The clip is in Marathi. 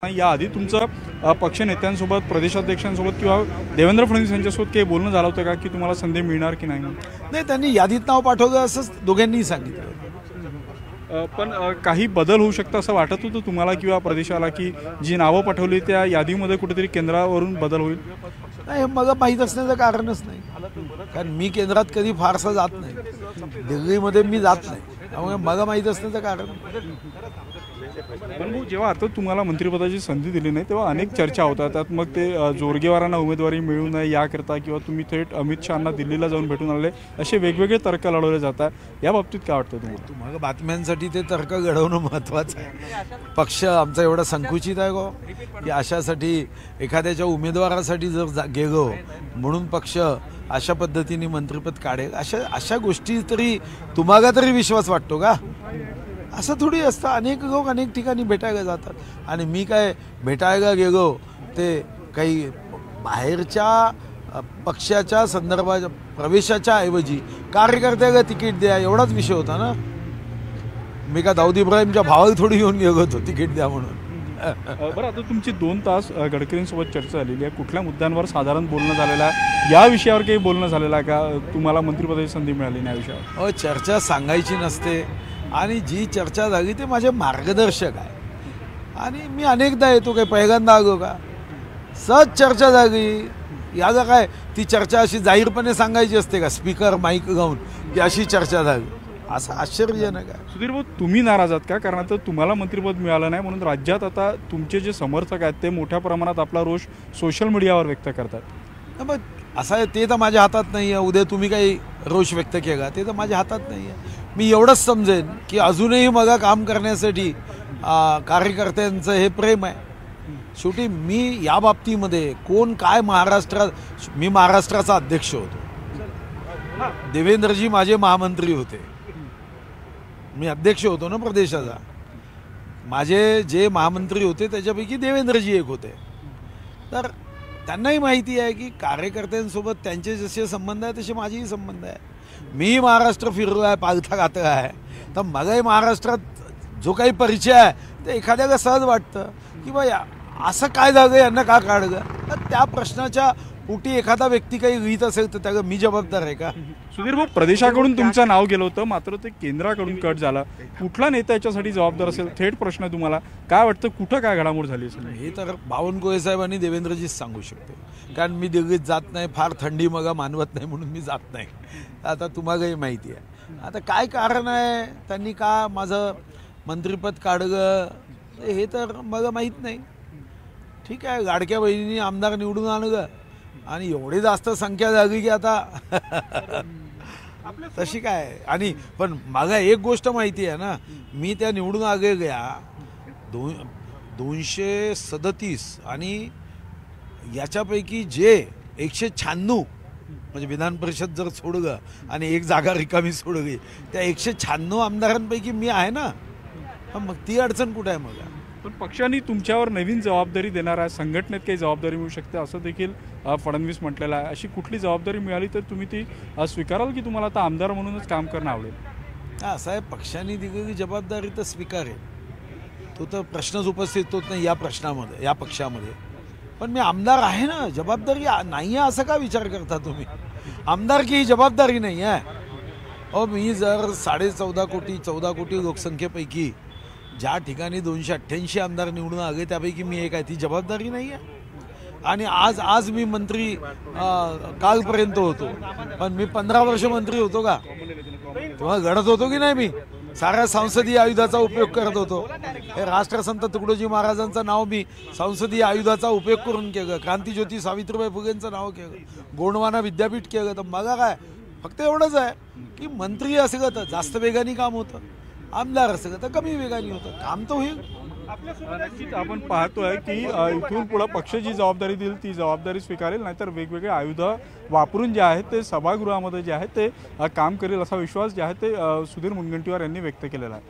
या आधी तुमचं पक्ष नेत्यांसोबत प्रदेशाध्यक्षांसोबत किंवा देवेंद्र फडणवीस यांच्यासोबत काही बोलणं झालं होतं का की तुम्हाला संधी मिळणार की नाही? नाही, त्यांनी यादीत नाव पाठवलं असं दोघांनीही सांगितलं. पण काही बदल होऊ शकतं असं वाटत होतं तुम्हाला किंवा प्रदेशाला की जी नावं पाठवली त्या यादीमध्ये कुठेतरी केंद्रावरून बदल होईल? नाही, मग माहीत असण्याचं कारणच नाही, कारण मी केंद्रात कधी फारसा जात नाही, दिल्लीमध्ये मी जात नाही, त्यामुळे मग माहीत असण्याचं कारण. पण जेव्हा आता तुम्हाला मंत्रिपदाची संधी दिली नाही तेव्हा अनेक चर्चा होतात, त्यात मग ते जोरगेवारांना उमेदवारी मिळू नये याकरता किंवा तुम्ही थेट अमित शहांना दिल्लीला जाऊन भेटून आले असे वेगवेगळे तर्क लढवले जातात. या बाबतीत काय वाटतं तुम्हाला? बातम्यांसाठी ते तर्क घडवणं महत्त्वाचं आहे. पक्ष आमचा एवढा संकुचित आहे गो की अशासाठी एखाद्याच्या उमेदवारासाठी जर गेलो म्हणून पक्ष अशा पद्धतीने मंत्रिपद काढेल अशा गोष्टी तरी तुम्हाला तरी विश्वास वाटतो का? असं थोडी असतं. अनेक लोक अनेक ठिकाणी भेटायला जातात आणि मी काय भेटायला गेलो ते काही बाहेरच्या पक्षाच्या संदर्भात प्रवेशाच्या ऐवजी कार्यकर्त्याला तिकीट द्या एवढाच विषय होता ना. मी का दाऊद इब्राहिमच्या भावाला थोडी घेऊन गेलो होतो तिकीट द्या म्हणून. बरं, आता तुमची 2 तास गडकरींसोबत चर्चा झालेली आहे. कुठल्या मुद्द्यांवर साधारण बोलणं झालेलं आहे? या विषयावर काही बोलणं झालेलं आहे का? तुम्हाला मंत्रिपदाची संधी मिळाली नाही विषयावर? चर्चा सांगायची नसते आणि जी चर्चा झाली ते माझे मार्गदर्शक आहे आणि मी अनेकदा येतो, काही पहिल्यांदा आलो का? सहज चर्चा झाली. याला काय ती चर्चा अशी जाहीरपणे सांगायची असते का स्पीकर माईक गाऊन की अशी चर्चा झाली? असं आश्चर्यजनक आहे. सुधीर भाऊ, तुम्ही नाराज आहात का? कारण आता तुम्हाला मंत्रिपद मिळालं नाही म्हणून राज्यात आता तुमचे जे समर्थक आहेत ते मोठ्या प्रमाणात आपला रोष सोशल मीडियावर व्यक्त करतात. मग असं आहे, ते तर माझ्या हातात नाही आहे. उद्या तुम्ही काही रोष व्यक्त केला ते तर माझ्या हातात नाही आहे. मी एवढंच समजेन की अजूनही मला काम करण्यासाठी कार्यकर्त्यांचं हे प्रेम आहे. शेवटी मी या बाबतीमध्ये कोण काय मी महाराष्ट्राचा अध्यक्ष होतो, देवेंद्रजी माझे महामंत्री होते, मी अध्यक्ष होतो ना प्रदेशाचा. माझे जे महामंत्री होते त्याच्यापैकी देवेंद्रजी एक होते. तर त्यांनाही माहिती आहे की कार्यकर्त्यांसोबत त्यांचे जसे संबंध आहे तसे माझेही संबंध आहे. मी महाराष्ट्र फिरलो आहे, पालथा घातला आहे, तर मलाही महाराष्ट्रात जो काही परिचय आहे ते एखाद्याला सहज वाटतं की बा असं काय झालं, यांना का काढलं. तर त्या प्रश्नाच्या पोटी एखादा व्यक्ती काही लिहित असेल तर त्याला मी जबाबदार आहे का? सुधीर भाऊ, प्रदेशाकडून तुमचं नाव गेलं होतं मात्र ते केंद्राकडून कट झालं. कुठला नेता याच्यासाठी जबाबदार असेल? थेट प्रश्न तुम्हाला काय वाटतं, कुठं काय घडामोड झाली असेल? हे तर बावनकुळे साहेब आणि देवेंद्रजीच सांगू शकते, कारण मी दिल्लीत जात नाही, फार थंडी मग मानवत नाही म्हणून मी जात नाही. आता तुम्हालाही माहिती आहे. आता काय कारण आहे त्यांनी का माझं मंत्रिपद काढलं हे तर मला माहीत नाही. ठीक आहे, लाडक्या बहिणींनी आमदार निवडून आणलं आणि एवढी जास्त संख्या झाली की आता तशी काय. आणि पण मला एक गोष्ट माहिती आहे ना, मी त्या निवडून आलेल्या 237 आणि याच्यापैकी जे 196 म्हणजे विधान परिषद जर सोडलं आणि एक जागा रिकामी सोडली त्या 196 आमदारांपैकी मी आहे ना. मग ती अडचण कुठे आहे? मला पण पक्षाने तुमच्यावर नवीन जबाबदारी देणार आहे, संघटनेत काही जबाबदारी मिळू शकते असं देखील फडणवीस म्हटलेलं आहे. अशी कुठली जबाबदारी मिळाली तर तुम्ही ती स्वीकाराल की तुम्हाला आता आमदार म्हणूनच काम करणं आवडेल? असं आहे, पक्षाने दिलेली जबाबदारी तर स्वीकारेल, तो तर प्रश्नच उपस्थित होत नाही या प्रश्नामध्ये या पक्षामध्ये. पण मी आमदार आहे ना, जबाबदारी नाही आहे असं का विचार करता तुम्ही? आमदारकी ही जबाबदारी नाही आहे. मी जर 14.5 कोटी लोकसंख्येपैकी ज्या ठिकाणी 288 आमदार निवडून आले त्यापैकी मी एक आहे, ती जबाबदारी नाही आहे. आणि आज मी मंत्री कालपर्यंत होतो, पण मी 15 वर्ष मंत्री होतो का? तेव्हा घडत होतो की नाही? मी साऱ्या संसदीय आयुधाचा उपयोग करत होतो. हे राष्ट्रसंत तुकडोजी महाराजांचं नाव मी संसदीय आयुधाचा उपयोग करून केलं, क्रांतीज्योती सावित्रीबाई फुलेंचं नाव केलं, गोंडवाना विद्यापीठ केलं. तर मला काय फक्त एवढंच आहे की मंत्री असलं तर जास्त वेगाने काम होतं, आमदार असलं तर कमी वेगाने होतं, काम तर होईल. नक्कीच आपण पाहतोय की इथून पुढे पक्ष जी जबाबदारी देईल ती जबाबदारी स्वीकारेल, नाहीतर वेगवेगळे आयुध वापरून जे आहेत ते सभागृहामध्ये जे आहे ते काम करेल असा विश्वास जे आहे ते सुधीर मुनगंटीवार यांनी व्यक्त केलेला आहे.